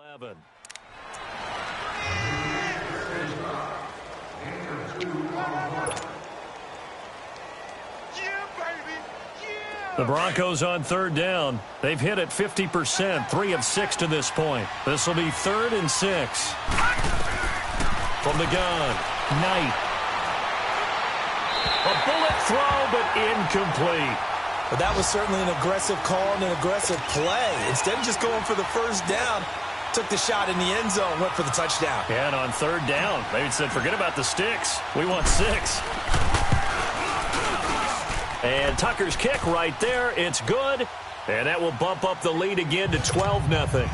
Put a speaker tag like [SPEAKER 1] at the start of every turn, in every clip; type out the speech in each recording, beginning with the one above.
[SPEAKER 1] 11. The Broncos on third down. They've hit it 50%, 3 of 6 to this point. This will be 3rd and 6. From the gun, Knight. A bullet throw, but incomplete.
[SPEAKER 2] But that was certainly an aggressive call and an aggressive play. Instead of just going for the first down, took the shot in the end zone, went for the touchdown.
[SPEAKER 1] Yeah, and on third down, they said, forget about the sticks. We want 6. And Tucker's kick right there. It's good. And that will bump up the lead again to 12-0.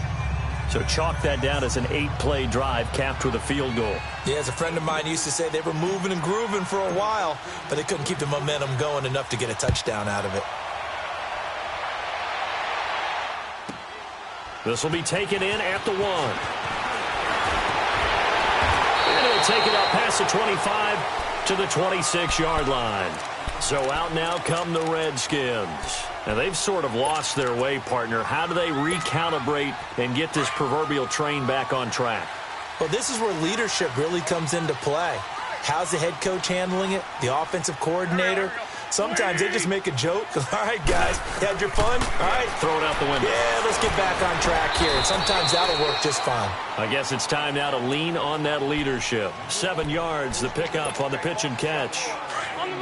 [SPEAKER 1] So chalk that down as an 8-play drive capped with a field goal.
[SPEAKER 2] Yeah, as a friend of mine used to say, they were moving and grooving for a while, but they couldn't keep the momentum going enough to get a touchdown out of it.
[SPEAKER 1] This will be taken in at the 1. And it'll take it up past the 25 to the 26-yard line. So out now come the Redskins. Now, they've sort of lost their way, partner. How do they recalibrate and get this proverbial train back on track?
[SPEAKER 2] Well, this is where leadership really comes into play. How's the head coach handling it? The offensive coordinator? Sometimes they just make a joke. All right, guys, you had your fun? All right.
[SPEAKER 1] Throw it out the window.
[SPEAKER 2] Yeah, let's get back on track here. And sometimes that'll work just fine.
[SPEAKER 1] I guess it's time now to lean on that leadership. 7 yards, the pickup on the pitch and catch.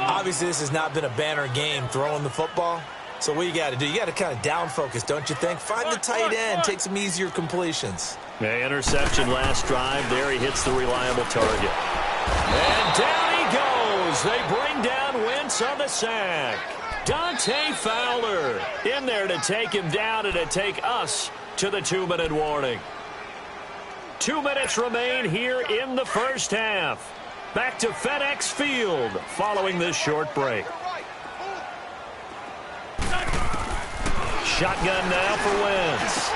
[SPEAKER 2] Obviously, this has not been a banner game throwing the football. So what you got to do, you got to kind of down focus, don't you think? Find the tight end, take some easier completions.
[SPEAKER 1] Yeah, interception last drive. There he hits the reliable target. And down he goes. They bring down Wentz on the sack. Dante Fowler in there to take him down and to take us to the 2-minute warning. 2 minutes remain here in the first half. Back to FedEx Field following this short break. Shotgun now for Wentz.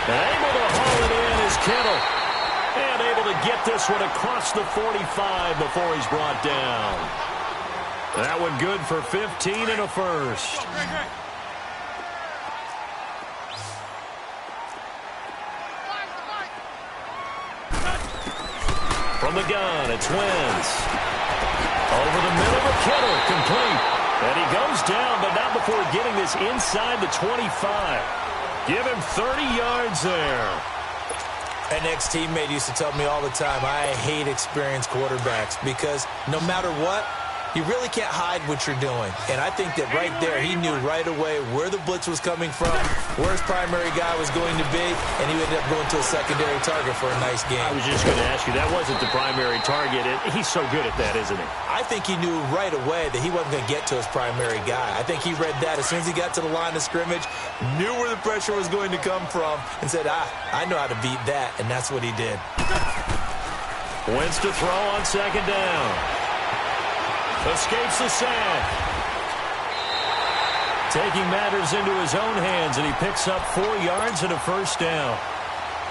[SPEAKER 1] And able to haul it in is Kittle. And able to get this one across the 45 before he's brought down. That one good for 15 and a first. From the gun, it's Wentz. Over the middle of Kittle, complete. And he goes down, but not before getting this inside the 25. Give him 30 yards there.
[SPEAKER 2] An ex-teammate used to tell me all the time, I hate experienced quarterbacks because no matter what, you really can't hide what you're doing. And I think that right there, he knew right away where the blitz was coming from, where his primary guy was going to be, and he ended up going to a secondary target for a nice game.
[SPEAKER 1] I was just going to ask you, that wasn't the primary target. He's so good at that, isn't he?
[SPEAKER 2] I think he knew right away that he wasn't going to get to his primary guy. I think he read that as soon as he got to the line of scrimmage, knew where the pressure was going to come from, and said, I know how to beat that, and that's what he did.
[SPEAKER 1] Wentz to throw on second down. Escapes the sack. Taking matters into his own hands, and he picks up 4 yards and a first down.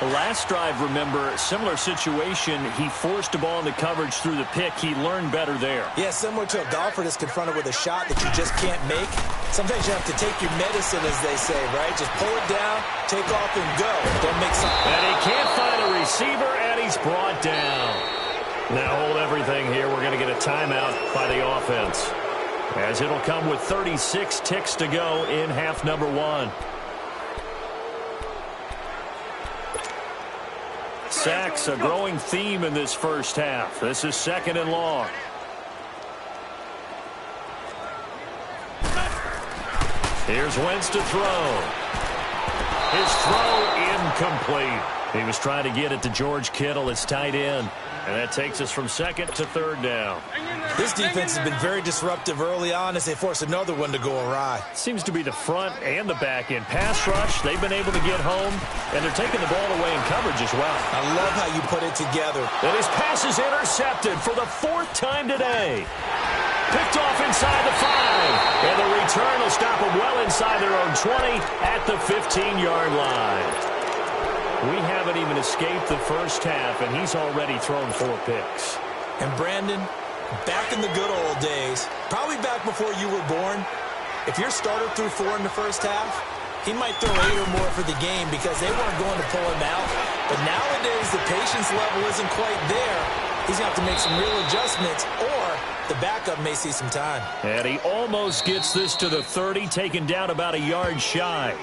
[SPEAKER 1] The last drive, remember, similar situation. He forced a ball into coverage through the pick. He learned better there.
[SPEAKER 2] Yeah, similar to a golfer that's confronted with a shot that you just can't make. Sometimes you have to take your medicine, as they say, right? Just pull it down, take off, and go. Don't make something.
[SPEAKER 1] And he can't find a receiver, and he's brought down. Now hold everything here. We're going to get a timeout by the offense, as it'll come with 36 ticks to go in half number 1. Sacks, a growing theme in this first half. This is 2nd and long. Here's Wentz to throw. His throw incomplete. He was trying to get it to George Kittle, his tight end. And that takes us from 2nd to 3rd down.
[SPEAKER 2] This defense has been very disruptive early on as they force another one to go awry.
[SPEAKER 1] Seems to be the front and the back end. Pass rush, they've been able to get home, and they're taking the ball away in coverage as well.
[SPEAKER 2] I love how you put it together.
[SPEAKER 1] And his pass is intercepted for the 4th time today. Picked off inside the 5. And the return will stop them well inside their own 20 at the 15-yard line. We haven't even escaped the first half, and he's already thrown 4 picks.
[SPEAKER 2] And Brandon, back in the good old days, probably back before you were born, if your starter threw 4 in the first half, he might throw 8 or more for the game because they weren't going to pull him out. But nowadays, the patience level isn't quite there. He's going to have to make some real adjustments, or the backup may see some time.
[SPEAKER 1] And he almost gets this to the 30, taken down about a yard shy.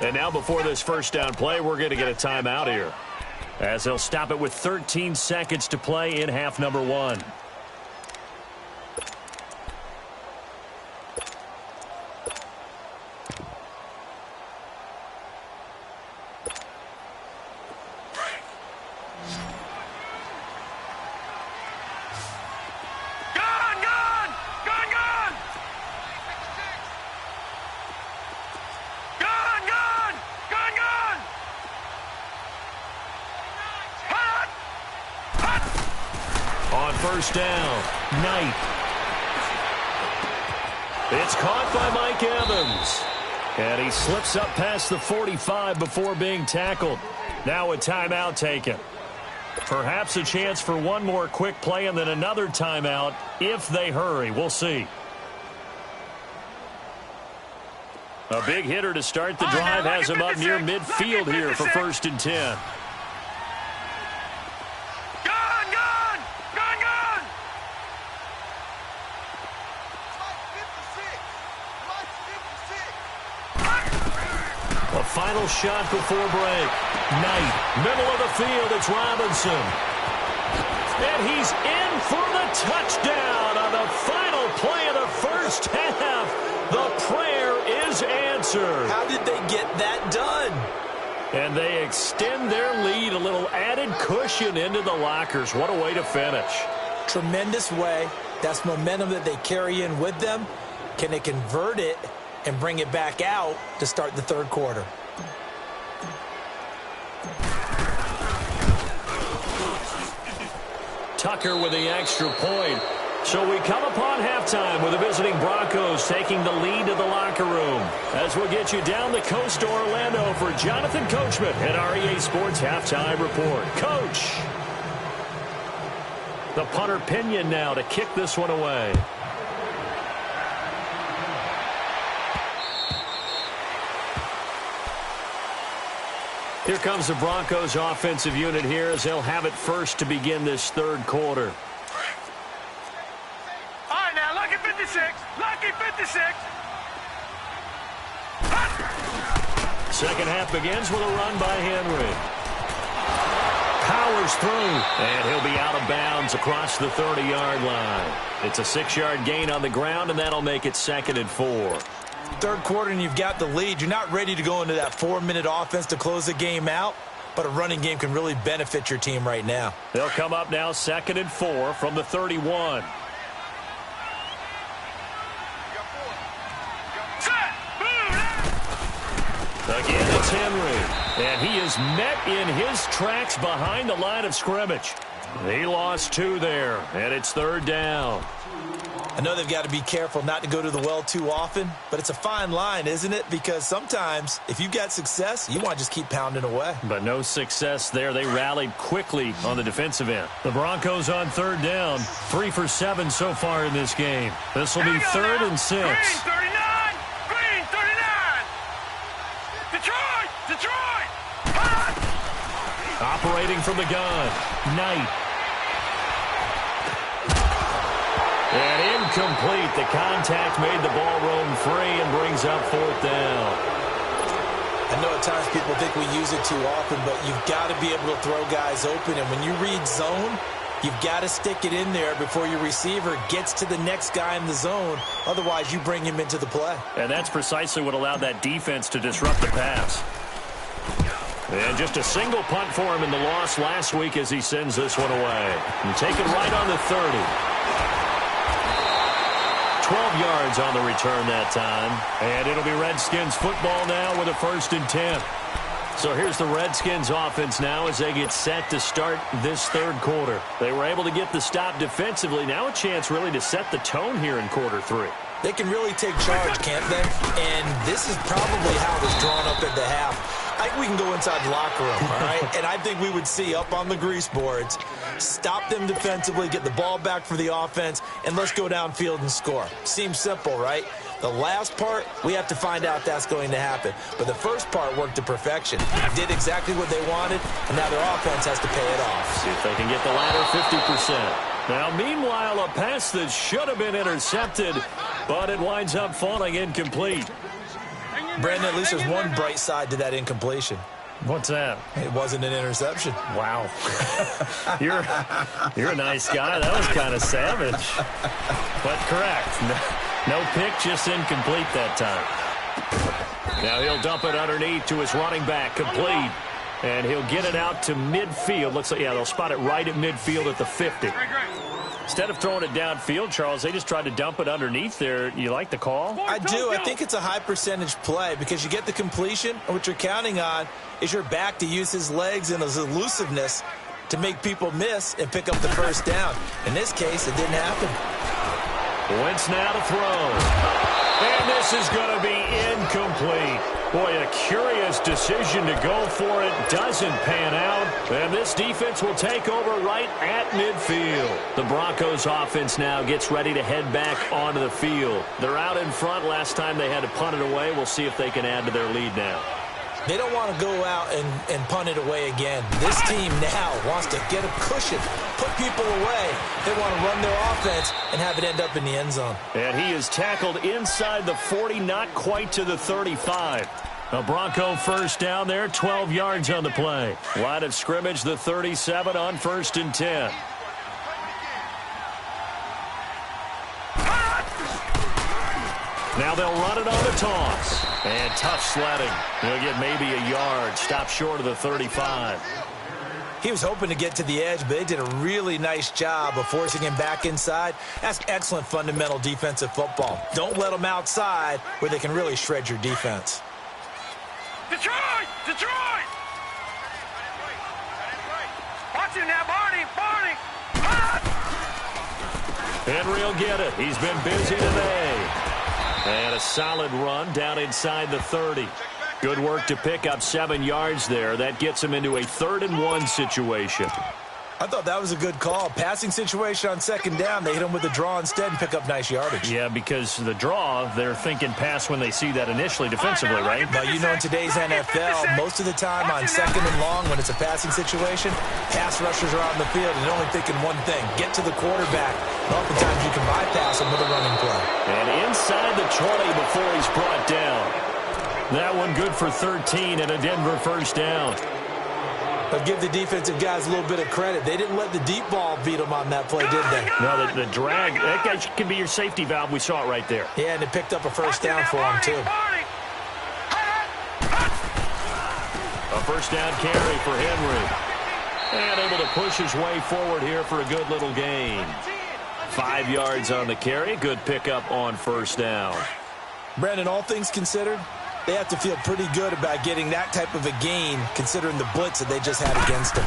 [SPEAKER 1] And now before this first down play, we're going to get a timeout here, as they'll stop it with 13 seconds to play in half number 1. First down, Knight. It's caught by Mike Evans. And he slips up past the 45 before being tackled. Now a timeout taken. Perhaps a chance for one more quick play and then another timeout if they hurry. We'll see. A big hitter to start the drive has him up near midfield here for 1st and 10. Final shot before break. Knight, middle of the field, it's Robinson. And he's in for the touchdown on the final play of the first half. The prayer is answered.
[SPEAKER 2] How did they get that done?
[SPEAKER 1] And they extend their lead, a little added cushion into the lockers. What a way to finish.
[SPEAKER 2] Tremendous way. That's momentum that they carry in with them. Can they convert it and bring it back out to start the third quarter?
[SPEAKER 1] Tucker with the extra point. So we come upon halftime with the visiting Broncos taking the lead to the locker room. As we'll get you down the coast to Orlando for Jonathan Coachman at our EA Sports Halftime Report. Coach! The punter Pinion now to kick this one away. Here comes the Broncos offensive unit here as they'll have it first to begin this third quarter.
[SPEAKER 3] All right, now, lucky 56. Lucky 56.
[SPEAKER 1] Second half begins with a run by Henry. Powers through, and he'll be out of bounds across the 30-yard line. It's a 6-yard gain on the ground, and that'll make it 2nd and 4.
[SPEAKER 2] Third quarter and you've got the lead. You're not ready to go into that 4-minute offense to close the game out, but a running game can really benefit your team right now.
[SPEAKER 1] They'll come up now 2nd and 4 from the 31. Again, it's Henry, and he is met in his tracks behind the line of scrimmage. He lost 2 there, and it's 3rd down.
[SPEAKER 2] I know they've got to be careful not to go to the well too often, but it's a fine line, isn't it? Because sometimes, if you've got success, you want to just keep pounding away.
[SPEAKER 1] But no success there. They rallied quickly on the defensive end. The Broncos on 3rd down, 3 for 7 so far in this game. This will be 3rd and 6.
[SPEAKER 3] Green 39! Green 39! Detroit!
[SPEAKER 1] Operating from the gun, Knight. And incomplete. The contact made the ball roam free and brings up 4th down.
[SPEAKER 2] I know at times people think we use it too often, but you've got to be able to throw guys open. And when you read zone, you've got to stick it in there before your receiver gets to the next guy in the zone. Otherwise, you bring him into the play.
[SPEAKER 1] And that's precisely what allowed that defense to disrupt the pass. And just a single punt for him in the loss last week as he sends this one away. And take it right on the 30. 12 yards on the return that time. And it'll be Redskins football now with a 1st and 10. So here's the Redskins offense now as they get set to start this third quarter. They were able to get the stop defensively. Now a chance really to set the tone here in quarter 3.
[SPEAKER 2] They can really take charge, can't they? And this is probably how it was drawn up at the half. I think we can go inside the locker room, all right? And I think we would see up on the grease boards, stop them defensively, get the ball back for the offense, and let's go downfield and score. Seems simple, right? The last part, we have to find out that's going to happen. But the first part worked to perfection. Did exactly what they wanted, and now their offense has to pay it off.
[SPEAKER 1] See if they can get the latter 50%. Now, meanwhile, a pass that should have been intercepted, but it winds up falling incomplete.
[SPEAKER 2] Brandon, at least there's one bright side to that incompletion.
[SPEAKER 1] What's that?
[SPEAKER 2] It wasn't an interception.
[SPEAKER 1] Wow. You're a nice guy. That was kind of savage. But correct. No pick, just incomplete that time. Now he'll dump it underneath to his running back, complete. And he'll get it out to midfield. Looks like, yeah, they'll spot it right at midfield at the 50. Instead of throwing it downfield, Charles, they just tried to dump it underneath there. You like the call?
[SPEAKER 2] I do. I think it's a high percentage play because you get the completion, and what you're counting on is your back to use his legs and his elusiveness to make people miss and pick up the first down. In this case, it didn't happen.
[SPEAKER 1] Wentz now to throw. And this is going to be incomplete. Boy, a curious decision to go for it. Doesn't pan out. And this defense will take over right at midfield. The Broncos offense now gets ready to head back onto the field. They're out in front. Last time they had to punt it away. We'll see if they can add to their lead now.
[SPEAKER 2] They don't want to go out and punt it away again. This team now wants to get a cushion, put people away. They want to run their offense and have it end up in the end zone.
[SPEAKER 1] And he is tackled inside the 40, not quite to the 35. A Bronco first down there, 12 yards on the play. Line of scrimmage, the 37 on 1st and 10. Now they'll run it on the toss. And tough sledding. He'll get maybe a yard. Stop short of the 35.
[SPEAKER 2] He was hoping to get to the edge, but they did a really nice job of forcing him back inside. That's excellent fundamental defensive football. Don't let them outside where they can really shred your defense.
[SPEAKER 3] Detroit! Detroit! Watch him now, Barney! Barney!
[SPEAKER 1] Henry will get it. He's been busy today. And a solid run down inside the 30. Good work to pick up 7 yards there. That gets him into a 3rd and 1 situation.
[SPEAKER 2] I thought that was a good call. Passing situation on 2nd down. They hit him with a draw instead and pick up nice yardage.
[SPEAKER 1] Yeah, because the draw, they're thinking pass when they see that initially defensively, right?
[SPEAKER 2] But you know, in today's NFL, most of the time on 2nd and long, when it's a passing situation, pass rushers are on the field and they're only thinking one thing, get to the quarterback. And oftentimes you can bypass him with a running play.
[SPEAKER 1] And inside the 20 before he's brought down. That one good for 13 and a Denver first down.
[SPEAKER 2] But give the defensive guys a little bit of credit. They didn't let the deep ball beat them on that play, did they?
[SPEAKER 1] No, the drag, that guy can be your safety valve. We saw it right there.
[SPEAKER 2] Yeah, and it picked up a first down for him, too.
[SPEAKER 1] A first down carry for Henry. And able to push his way forward here for a good little gain. 5 yards on the carry. Good pickup on first down.
[SPEAKER 2] Brandon, all things considered, they have to feel pretty good about getting that type of a gain considering the blitz that they just had against them.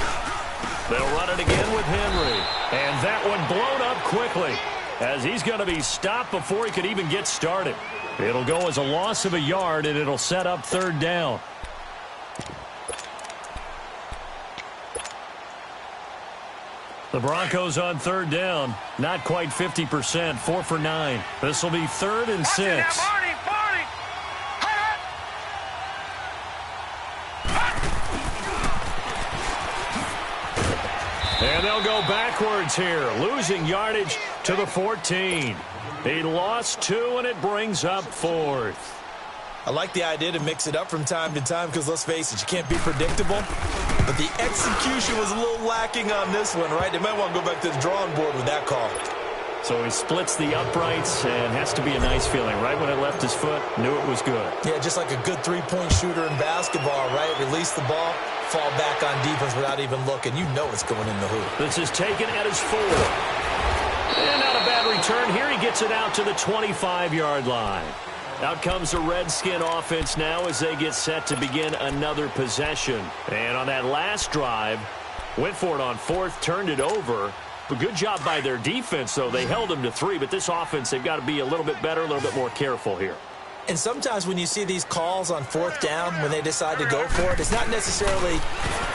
[SPEAKER 1] They'll run it again with Henry. And that one blown up quickly as he's going to be stopped before he could even get started. It'll go as a loss of a yard, and it'll set up 3rd down. The Broncos on 3rd down. Not quite 50%, 4 for 9. This will be 3rd and 6. And they'll go backwards here, losing yardage to the 14. He lost 2, and it brings up 4th.
[SPEAKER 2] I like the idea to mix it up from time to time because, let's face it, you can't be predictable. But the execution was a little lacking on this one, right? They might want to go back to the drawing board with that call.
[SPEAKER 1] So he splits the uprights, and has to be a nice feeling. Right when it left his foot, knew it was good.
[SPEAKER 2] Yeah, just like a good three-point shooter in basketball, right? Release the ball, fall back on defense without even looking. You know it's going in the hoop.
[SPEAKER 1] This is taken at his 4. And not a bad return here. He gets it out to the 25-yard line. Out comes the Redskin offense now as they get set to begin another possession. And on that last drive, went for it on 4th, turned it over. A good job by their defense, though. They held them to 3, but this offense, they've got to be a little bit better, a little bit more careful here.
[SPEAKER 2] And sometimes when you see these calls on fourth down, when they decide to go for it, it's not necessarily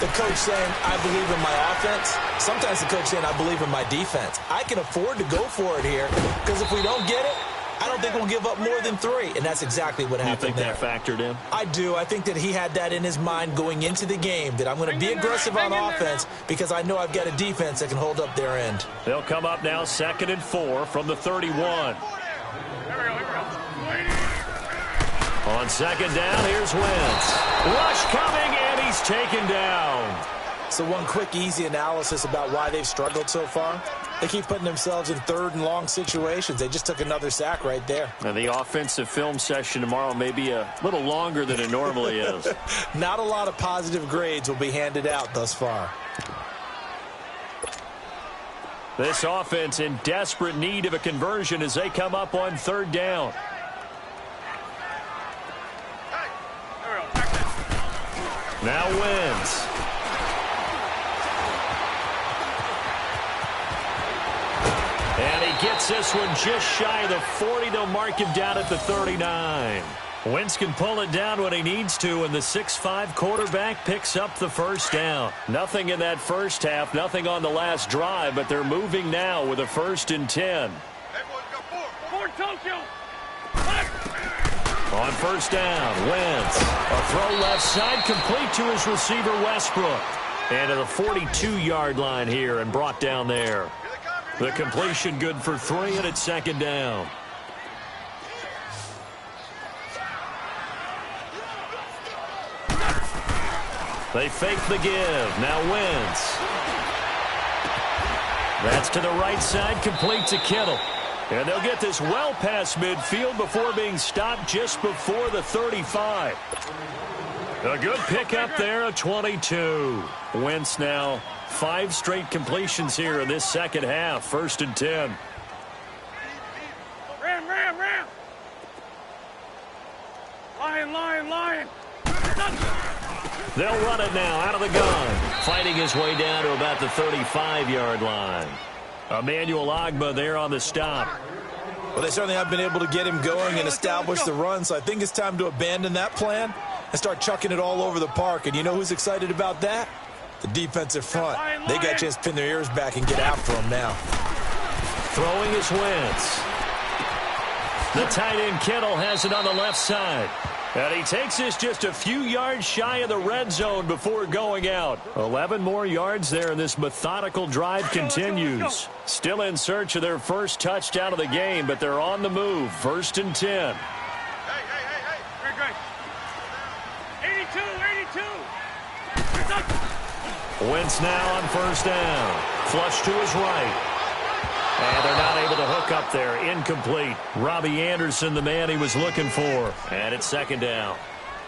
[SPEAKER 2] the coach saying, I believe in my offense. Sometimes the coach saying, I believe in my defense. I can afford to go for it here because if we don't get it, I don't think we'll give up more than 3. And that's exactly what happened there.
[SPEAKER 1] You think that factored in?
[SPEAKER 2] I do. I think that he had that in his mind going into the game, that I'm going to be aggressive on offense because I know I've got a defense that can hold up their end.
[SPEAKER 1] They'll come up now 2nd and 4 from the 31. On 2nd down, here's Wentz. Rush coming, and he's taken down.
[SPEAKER 2] So one quick, easy analysis about why they've struggled so far. They keep putting themselves in 3rd and long situations. They just took another sack right there.
[SPEAKER 1] And the offensive film session tomorrow may be a little longer than it normally is.
[SPEAKER 2] Not a lot of positive grades will be handed out thus far.
[SPEAKER 1] This offense in desperate need of a conversion as they come up on 3rd down. Now Wentz. And he gets this one just shy of the 40. They'll mark him down at the 39. Wentz can pull it down when he needs to, and the 6'5" quarterback picks up the 1st down. Nothing in that first half, nothing on the last drive, but they're moving now with a 1st and 10. On 1st down, Wentz. A throw left side, complete to his receiver, Westbrook. And to the 42-yard line here and brought down there. The completion good for 3, and it's 2nd down. They fake the give. Now Wentz. That's to the right side, complete to Kittle. And they'll get this well past midfield before being stopped just before the 35. A good pickup there, a 22. Wentz now 5 straight completions here in this second half. 1st and 10.
[SPEAKER 3] Ram. Lion.
[SPEAKER 1] They'll run it now out of the gun. Fighting his way down to about the 35-yard line. Emmanuel Ogbah there on the stop.
[SPEAKER 2] Well, they certainly have been able to get him going and establish the run, so I think it's time to abandon that plan and start chucking it all over the park. And you know who's excited about that? The defensive front. They got a chance to pin their ears back and get after him now.
[SPEAKER 1] Throwing is Wentz. The tight end Kittle has it on the left side. And he takes this just a few yards shy of the red zone before going out. 11 more yards there, and this methodical drive continues. Still in search of their first touchdown of the game, but they're on the move. 1st and 10.
[SPEAKER 3] Hey. 82.
[SPEAKER 1] Wentz now on 1st down. Flush to his right. And they're not able to hook up there. Incomplete. Robbie Anderson, the man he was looking for. And it's 2nd down.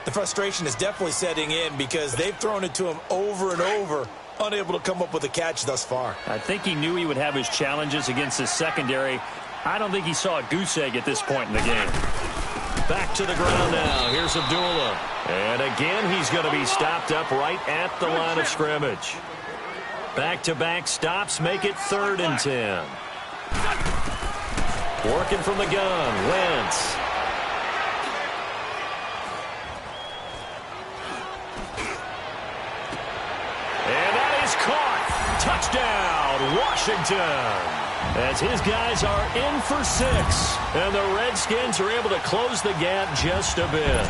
[SPEAKER 2] The frustration is definitely setting in because they've thrown it to him over and over, unable to come up with a catch thus far.
[SPEAKER 1] I think he knew he would have his challenges against his secondary. I don't think he saw a goose egg at this point in the game. Back to the ground now. Here's Abdullah. And again, he's going to be stopped up right at the line of scrimmage. Back-to-back stops make it 3rd and 10. Working from the gun, Wentz. And that is caught. Touchdown, Washington. As his guys are in for 6. And the Redskins are able to close the gap just a bit.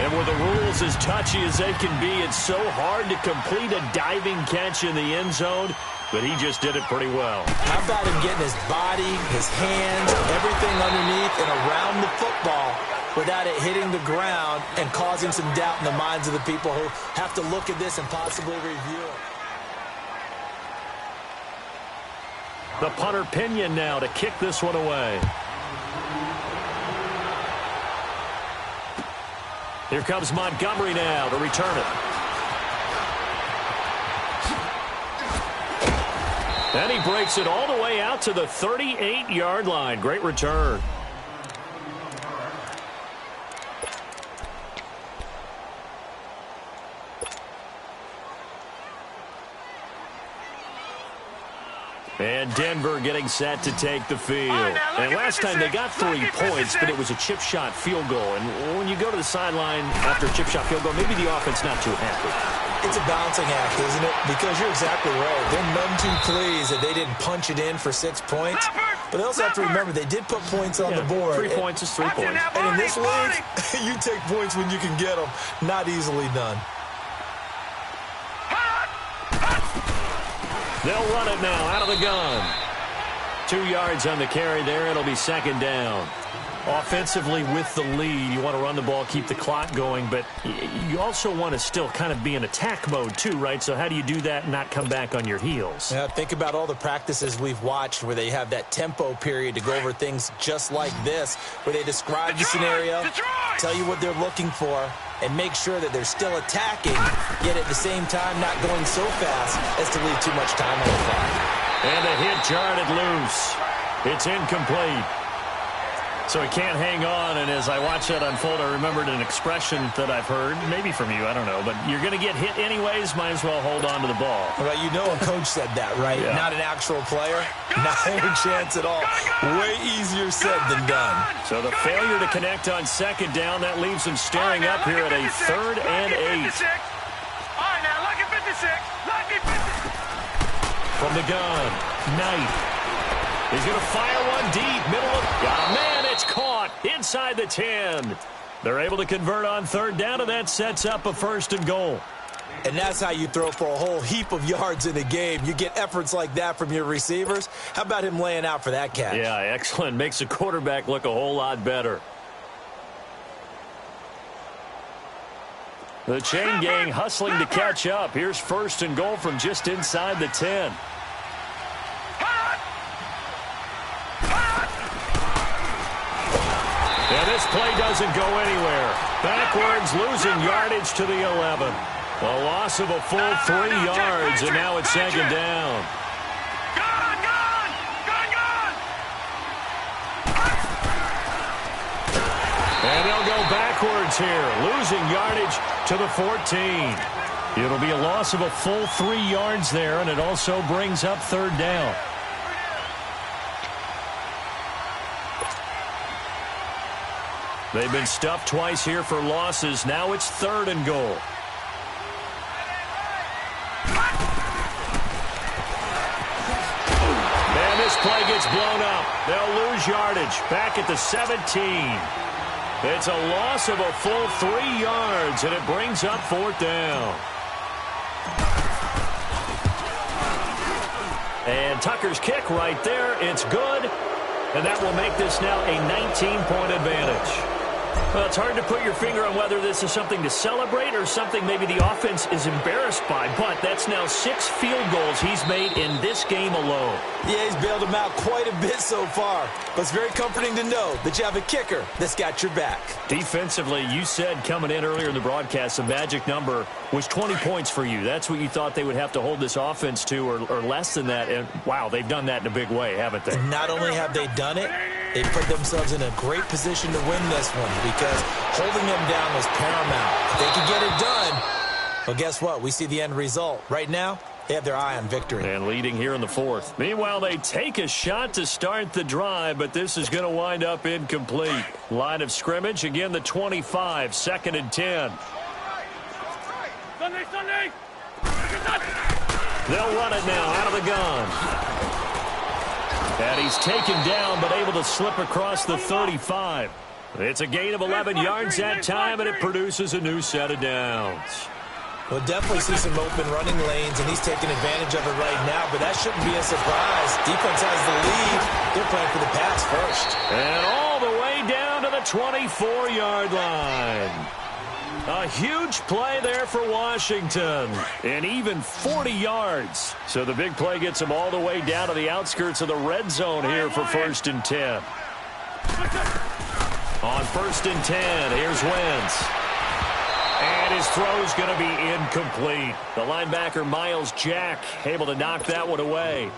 [SPEAKER 1] And with the rules as touchy as they can be, it's so hard to complete a diving catch in the end zone, but he just did it pretty well.
[SPEAKER 2] How about him getting his body, his hands, everything underneath and around the football without it hitting the ground and causing some doubt in the minds of the people who have to look at this and possibly review it.
[SPEAKER 1] The punter Pinion now to kick this one away. Here comes Montgomery now to return it. And he breaks it all the way out to the 38-yard line. Great return. And Denver getting set to take the field. And last time they got 3 points, but it was a chip shot field goal. And when you go to the sideline after a chip shot field goal, maybe the offense not too happy.
[SPEAKER 2] It's a balancing act, isn't it? Because you're exactly right. They're none too pleased that they didn't punch it in for 6 points. But they also have to remember they did put points on the board.
[SPEAKER 1] 3 points is 3 points.
[SPEAKER 2] And in this league, you take points when you can get them. Not easily done.
[SPEAKER 1] They'll run it now out of the gun. 2 yards on the carry there. It'll be second down. Offensively with the lead, you want to run the ball, keep the clock going, but you also want to still kind of be in attack mode too, right? So how do you do that and not come back on your heels?
[SPEAKER 2] Yeah, think about all the practices we've watched where they have that tempo period to go over things just like this, where they describe the scenario, tell you what they're looking for, and make sure that they're still attacking, yet at the same time not going so fast as to leave too much time on the clock.
[SPEAKER 1] And a hit jarred it loose. It's incomplete. So he can't hang on, and as I watch that unfold, I remembered an expression that I've heard, maybe from you, I don't know, but you're going to get hit anyways, might as well hold on to the ball.
[SPEAKER 2] Well, you know a coach said that, right?
[SPEAKER 1] Yeah.
[SPEAKER 2] Not an actual player, not a chance at all. Way easier said than done.
[SPEAKER 1] So the failure to connect on second down, that leaves him staring up here at a 3rd and 8.
[SPEAKER 3] All right, now, lucky 56. Lucky 56.
[SPEAKER 1] From the gun, Knight. He's going to fire one deep, middle of... Oh, man, it's caught inside the 10. They're able to convert on 3rd down, and that sets up a 1st and goal.
[SPEAKER 2] And that's how you throw for a whole heap of yards in a game. You get efforts like that from your receivers. How about him laying out for that catch?
[SPEAKER 1] Yeah, excellent. Makes the quarterback look a whole lot better. The chain gang hustling to catch up. Here's 1st and goal from just inside the 10. And this play doesn't go anywhere. Backwards, losing yardage to the 11. A loss of a full 3 yards, and now it's second down. And they'll go backwards here, losing yardage to the 14. It'll be a loss of a full 3 yards there, and it also brings up 3rd down. They've been stuffed twice here for losses. Now it's 3rd and goal. And this play gets blown up. They'll lose yardage back at the 17. It's a loss of a full 3 yards, and it brings up 4th down. And Tucker's kick right there. It's good. And that will make this now a 19-point advantage. Well, it's hard to put your finger on whether this is something to celebrate or something maybe the offense is embarrassed by, but that's now 6 field goals he's made in this game alone.
[SPEAKER 2] Yeah, he's bailed them out quite a bit so far, but it's very comforting to know that you have a kicker that's got your back.
[SPEAKER 1] Defensively, you said coming in earlier in the broadcast, the magic number was 20 points for you. That's what you thought they would have to hold this offense to or less than that, and wow, they've done that in a big way, haven't they?
[SPEAKER 2] And not only have they done it, they put themselves in a great position to win this one because holding them down was paramount. If they could get it done, well, guess what? We see the end result. Right now, they have their eye on victory.
[SPEAKER 1] And leading here in the 4th. Meanwhile, they take a shot to start the drive, but this is going to wind up incomplete. Line of scrimmage, again, the 25, 2nd and 10.
[SPEAKER 3] Sunday.
[SPEAKER 1] They'll run it now out of the gun. And he's taken down, but able to slip across the 35. It's a gain of 11 yards that time, and it produces a new set of downs.
[SPEAKER 2] We'll definitely see some open running lanes, and he's taking advantage of it right now, but that shouldn't be a surprise. Defense has the lead. They're playing for the pass first.
[SPEAKER 1] And all the way down to the 24-yard line. A huge play there for Washington, and even 40 yards. So the big play gets them all the way down to the outskirts of the red zone here for 1st and 10. On 1st and 10, here's Wentz. And his throw's going to be incomplete. The linebacker, Miles Jack, able to knock that one away.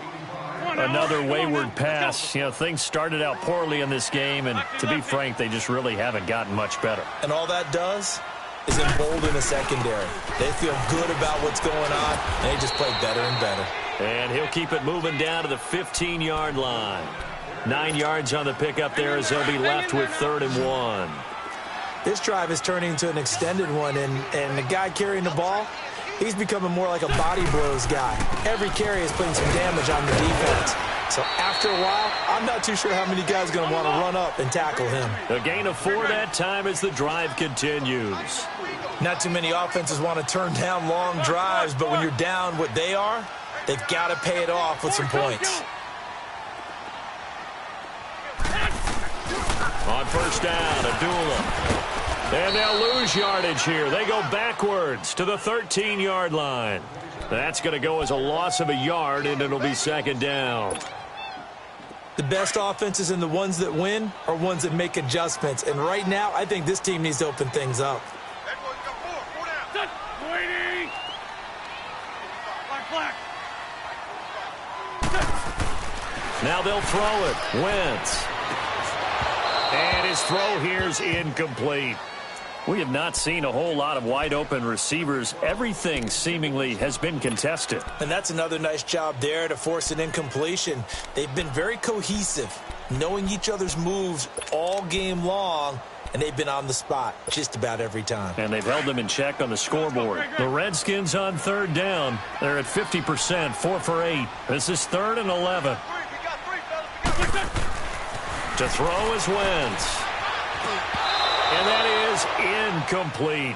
[SPEAKER 1] Another wayward pass. You know, things started out poorly in this game, and to be frank, they just really haven't gotten much better.
[SPEAKER 2] And all that does is embolden the secondary. They feel good about what's going on, and they just play better and better.
[SPEAKER 1] And he'll keep it moving down to the 15-yard line. 9 yards on the pickup there as they'll be left with 3rd and 1.
[SPEAKER 2] This drive is turning into an extended one, and the guy carrying the ball, he's becoming more like a body blows guy. Every carry is putting some damage on the defense. So after a while, I'm not too sure how many guys are going to want to run up and tackle him.
[SPEAKER 1] A gain of 4 that time as the drive continues.
[SPEAKER 2] Not too many offenses want to turn down long drives, but when you're down what they are, they've got to pay it off with some points.
[SPEAKER 1] On first down, Abdullah. And they'll lose yardage here. They go backwards to the 13-yard line. That's going to go as a loss of a yard, and it'll be 2nd down.
[SPEAKER 2] The best offenses and the ones that win are ones that make adjustments. And right now, I think this team needs to open things up.
[SPEAKER 1] Now they'll throw it. Wentz. And his throw here's incomplete. We have not seen a whole lot of wide-open receivers. Everything seemingly has been contested.
[SPEAKER 2] And that's another nice job there to force an incompletion. They've been very cohesive, knowing each other's moves all game long, and they've been on the spot just about every time.
[SPEAKER 1] And they've held them in check on the scoreboard. The Redskins on 3rd down. They're at 50%, 4 for 8. This is 3rd and 11. To throw is Wentz. And that is incomplete.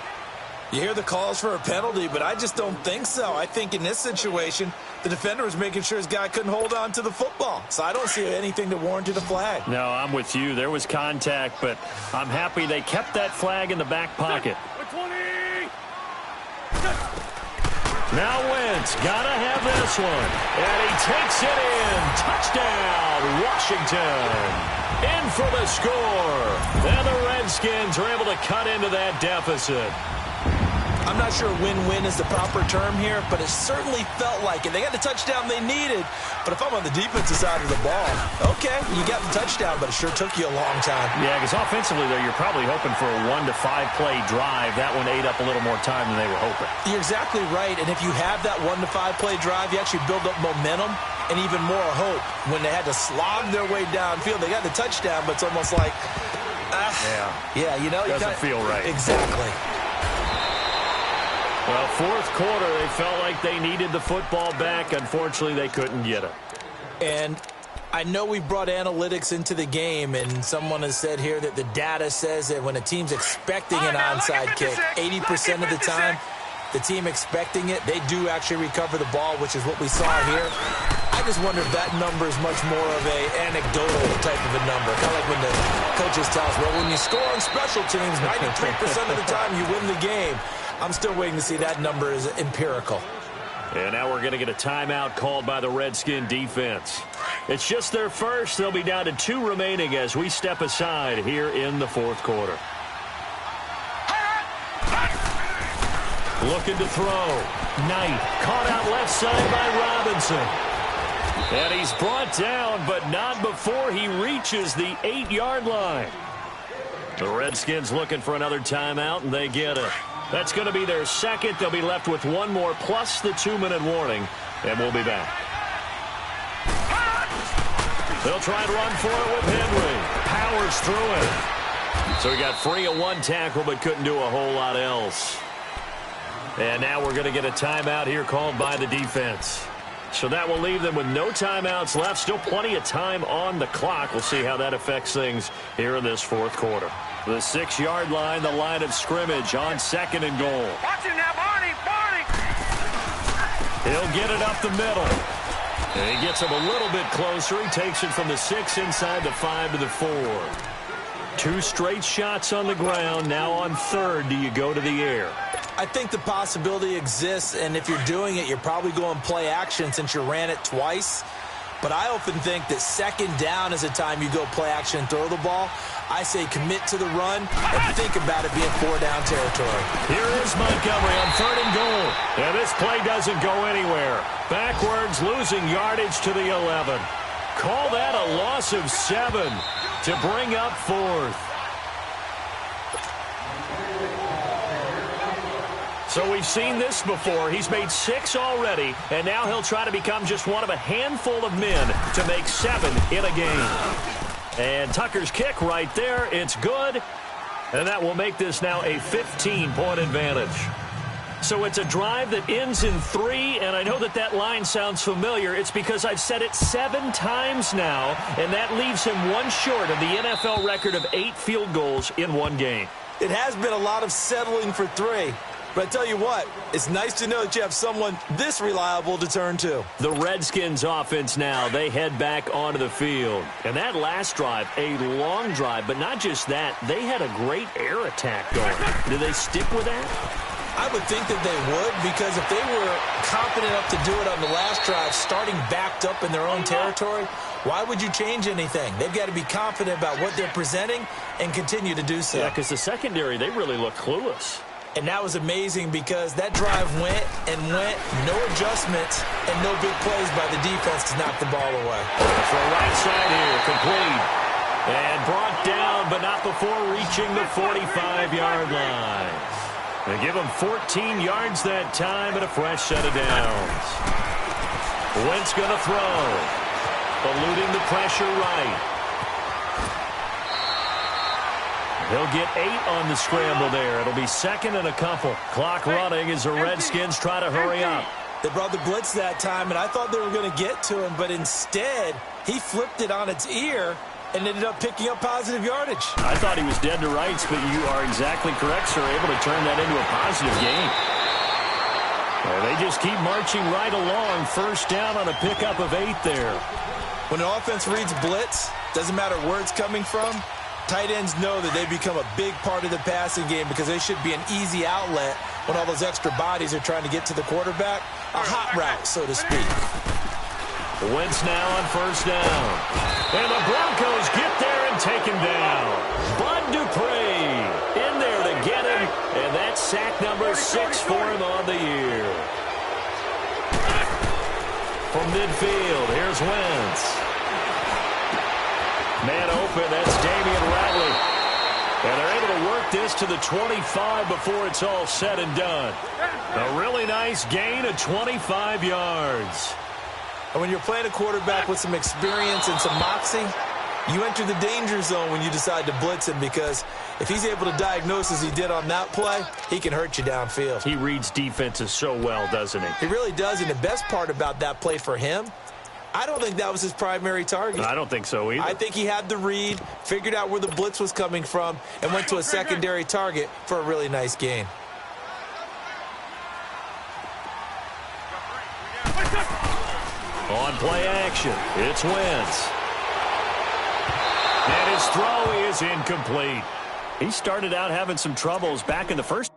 [SPEAKER 2] You hear the calls for a penalty, but I just don't think so. I think in this situation, the defender was making sure his guy couldn't hold on to the football. So I don't see anything that warranted a flag.
[SPEAKER 1] No, I'm with you. There was contact, but I'm happy they kept that flag in the back pocket. Now Wentz, gotta have this one. And he takes it in. Touchdown, Washington. In for the score. And the Redskins are able to cut into that deficit.
[SPEAKER 2] I'm not sure win-win is the proper term here, but it certainly felt like it. They got the touchdown they needed, but if I'm on the defensive side of the ball, okay, you got the touchdown, but it sure took you a long time.
[SPEAKER 1] Yeah, because offensively, though, you're probably hoping for a 1 to 5 play drive. That one ate up a little more time than they were hoping.
[SPEAKER 2] You're exactly right, and if you have that 1 to 5 play drive, you actually build up momentum and even more hope. When they had to slog their way downfield, they got the touchdown, but it's almost like, yeah, you know,
[SPEAKER 1] doesn't feel right.
[SPEAKER 2] Exactly.
[SPEAKER 1] Well, 4th quarter, they felt like they needed the football back. Unfortunately, they couldn't get it.
[SPEAKER 2] And I know we brought analytics into the game, and someone has said here that the data says that when a team's expecting an onside kick, 80% of the time, the team expecting it, they do actually recover the ball, which is what we saw here. I just wonder if that number is much more of an anecdotal type of a number. Kind of like when the coaches tell us, well, when you score on special teams, 93% of the time you win the game. I'm still waiting to see that number is empirical.
[SPEAKER 1] And now we're going to get a timeout called by the Redskin defense. It's just their first. They'll be down to 2 remaining as we step aside here in the 4th quarter. Looking to throw. Knight caught out left side by Robinson. And he's brought down, but not before he reaches the 8-yard line. The Redskins looking for another timeout, and they get it. That's going to be their second. They'll be left with 1 more plus the 2-minute warning, and we'll be back. They'll try and run for it with Henry. Powers through it. So he got free of 1 tackle, but couldn't do a whole lot else. And now we're going to get a timeout here called by the defense. So that will leave them with no timeouts left. Still plenty of time on the clock. We'll see how that affects things here in this 4th quarter. The 6-yard line, the line of scrimmage on 2nd and goal.
[SPEAKER 3] Watch him now, Barney!
[SPEAKER 1] He'll get it up the middle. And he gets him a little bit closer. He takes it from the 6 inside the 5 to the 4. 2 straight shots on the ground. Now on 3rd, do you go to the air?
[SPEAKER 2] I think the possibility exists, and if you're doing it, you're probably going play action since you ran it twice. But I often think that 2nd down is a time you go play action and throw the ball. I say commit to the run and think about it being 4-down territory.
[SPEAKER 1] Here is Montgomery on 3rd and goal. And this play doesn't go anywhere. Backwards, losing yardage to the 11. Call that a loss of 7 to bring up 4th. So we've seen this before. He's made 6 already, and now he'll try to become just one of a handful of men to make 7 in a game. And Tucker's kick right there. It's good. And that will make this now a 15-point advantage. So it's a drive that ends in 3, and I know that line sounds familiar. It's because I've said it 7 times now, and that leaves him 1 short of the NFL record of 8 field goals in 1 game.
[SPEAKER 2] It has been a lot of settling for 3. But I tell you what, it's nice to know that you have someone this reliable to turn to.
[SPEAKER 1] The Redskins offense now, they head back onto the field. And that last drive, a long drive, but not just that, they had a great air attack going. Do they stick with that?
[SPEAKER 2] I would think that they would, because if they were confident enough to do it on the last drive, starting backed up in their own territory, why would you change anything? They've got to be confident about what they're presenting and continue to do so.
[SPEAKER 1] Yeah, because the secondary, they really look clueless.
[SPEAKER 2] And that was amazing because that drive went and went, no adjustments, and no big plays by the defense to knock the ball away.
[SPEAKER 1] For right side here, complete. And brought down, but not before reaching the 45-yard line. They give him 14 yards that time and a fresh set of downs. Wentz going to throw. Eluding the pressure right. He'll get 8 on the scramble there. It'll be 2nd and a couple. Clock running as the Redskins try to hurry up.
[SPEAKER 2] They brought the blitz that time, and I thought they were going to get to him, but instead, he flipped it on its ear and ended up picking up positive yardage.
[SPEAKER 1] I thought he was dead to rights, but you are exactly correct, sir. Able to turn that into a positive gain. Well, they just keep marching right along. First down on a pickup of 8 there.
[SPEAKER 2] When an offense reads blitz, doesn't matter where it's coming from, tight ends know that they become a big part of the passing game because they should be an easy outlet when all those extra bodies are trying to get to the quarterback. A hot route, so to speak.
[SPEAKER 1] Wentz now on first down. And the Broncos get there and take him down. Bud Dupree in there to get him. And that's sack number 6 for him on the year. From midfield, here's Wentz. Man open, that's Damian Ratley. And they're able to work this to the 25 before it's all said and done. A really nice gain of 25 yards.
[SPEAKER 2] And when you're playing a quarterback with some experience and some moxie, you enter the danger zone when you decide to blitz him, because if he's able to diagnose as he did on that play, he can hurt you downfield.
[SPEAKER 1] He reads defenses so well, doesn't he?
[SPEAKER 2] He really does, and the best part about that play for him, I don't think that was his primary target.
[SPEAKER 1] I don't think so either.
[SPEAKER 2] I think he had the read, figured out where the blitz was coming from, and went to a secondary target for a really nice gain.
[SPEAKER 1] On play action, it's Wentz. And his throw is incomplete. He started out having some troubles back in the first.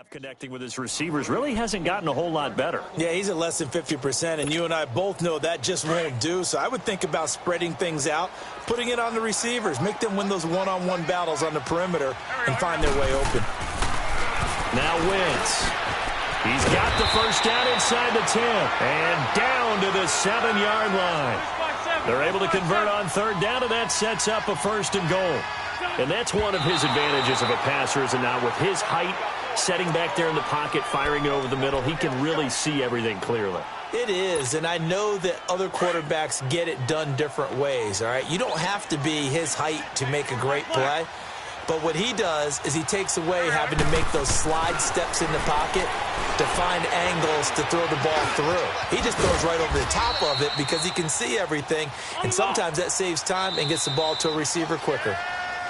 [SPEAKER 1] Connecting with his receivers really hasn't gotten a whole lot better.
[SPEAKER 2] Yeah, he's at less than 50%, and you and I both know that just won't do. So I would think about spreading things out, putting it on the receivers, make them win those one-on-one battles on the perimeter and find their way open.
[SPEAKER 1] Now Wentz. He's got the first down inside the 10 and down to the 7-yard line. They're able to convert on third down, and that sets up a 1st and goal. And that's one of his advantages of a passer, is now with his height, setting back there in the pocket, firing it over the middle, he can really see everything clearly.
[SPEAKER 2] It is, and I know that other quarterbacks get it done different ways, all right? You don't have to be his height to make a great play, but what he does is he takes away having to make those slide steps in the pocket to find angles to throw the ball through. He just throws right over the top of it because he can see everything, and sometimes that saves time and gets the ball to a receiver quicker.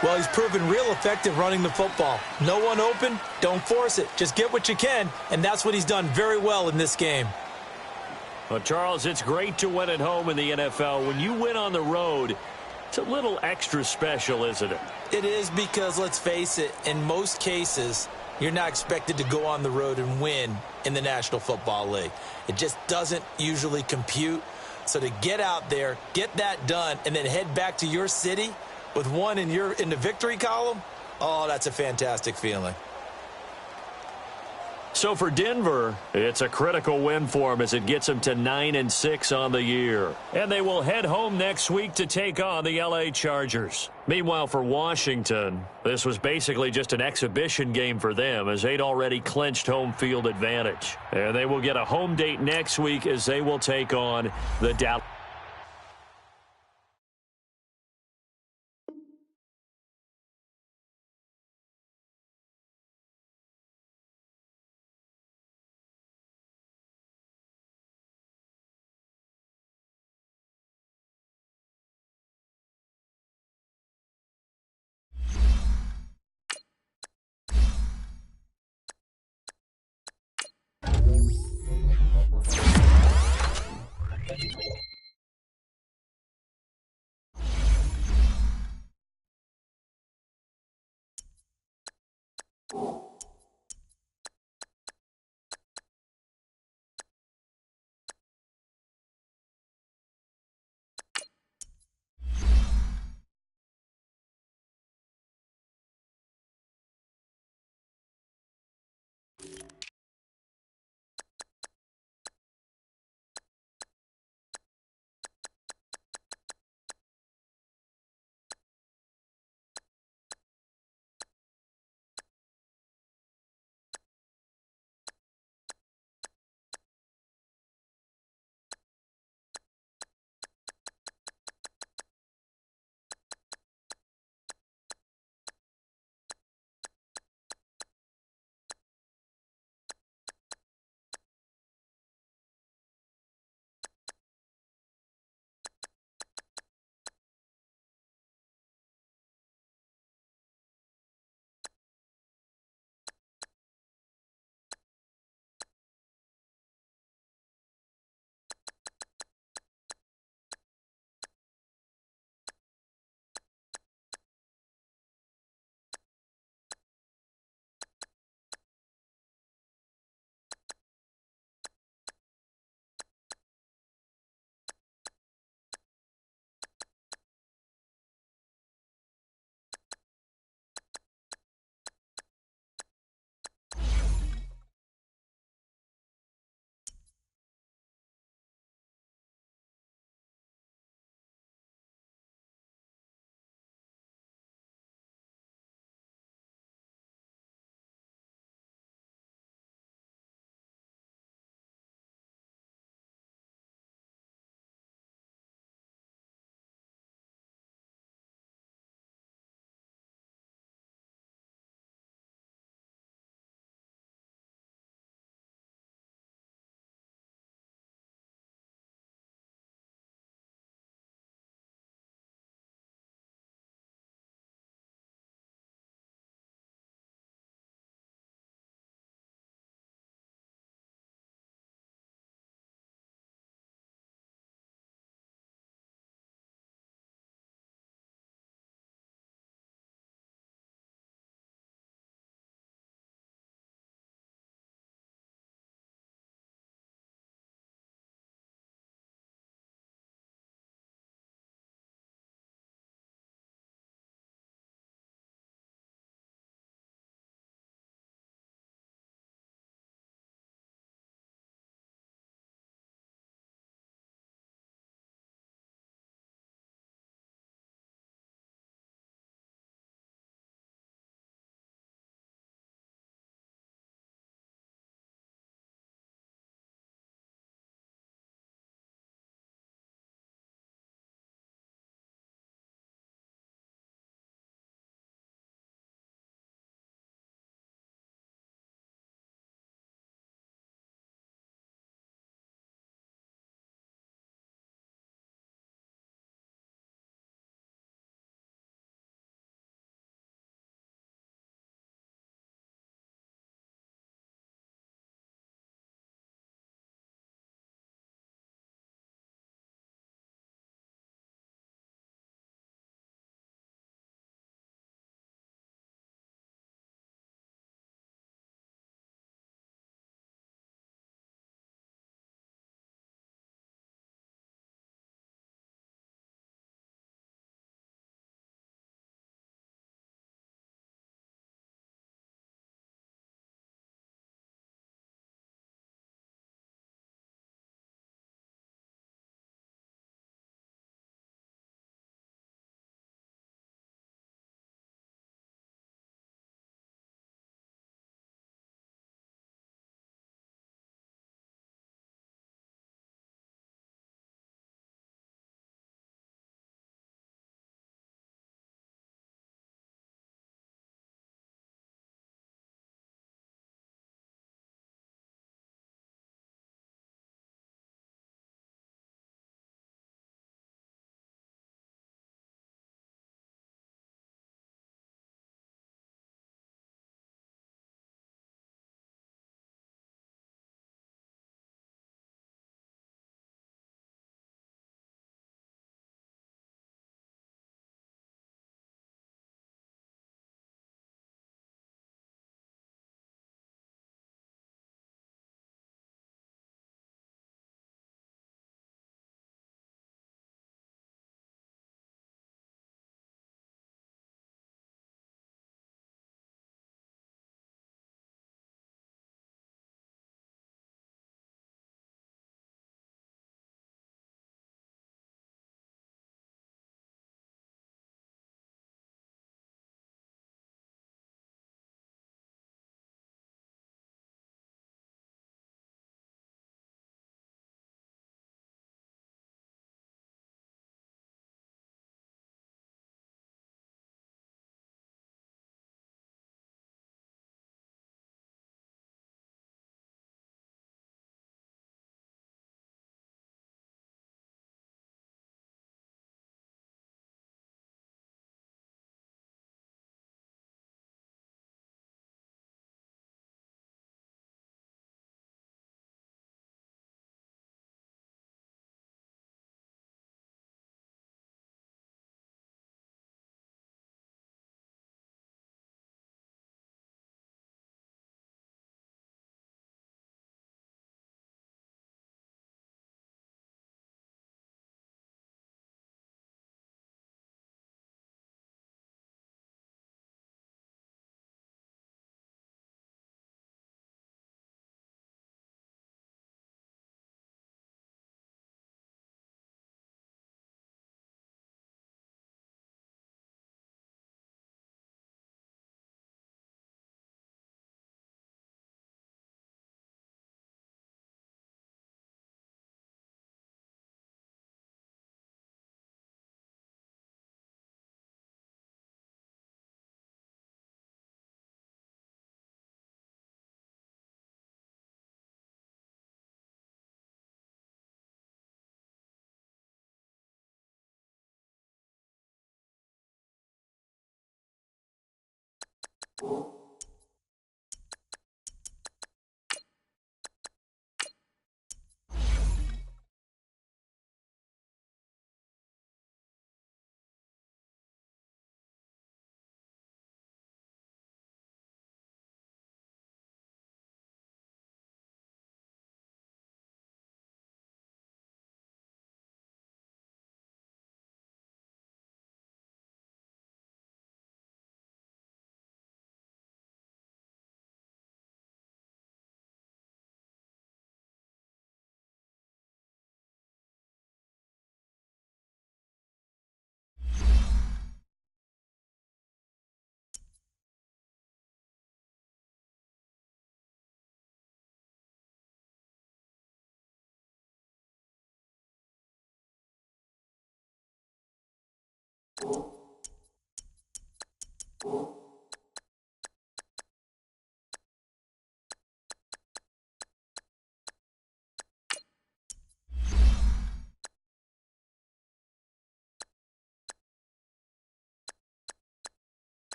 [SPEAKER 2] Well, he's proven real effective running the football. No one open, don't force it. Just get what you can, and that's what he's done very well in this game.
[SPEAKER 1] Well, Charles, it's great to win at home in the NFL. When you win on the road, it's a little extra special, isn't it?
[SPEAKER 2] It is, because, let's face it, in most cases, you're not expected to go on the road and win in the National Football League. It just doesn't usually compute. So to get out there, get that done, and then head back to your city with one in the victory column, oh, that's a fantastic feeling.
[SPEAKER 1] So for Denver, it's a critical win for them as it gets them to 9-6 on the year. And they will head home next week to take on the LA Chargers. Meanwhile, for Washington, this was basically just an exhibition game for them as they'd already clinched home field advantage. And they will get a home date next week as they will take on the Dallas.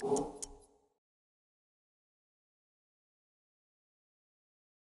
[SPEAKER 1] All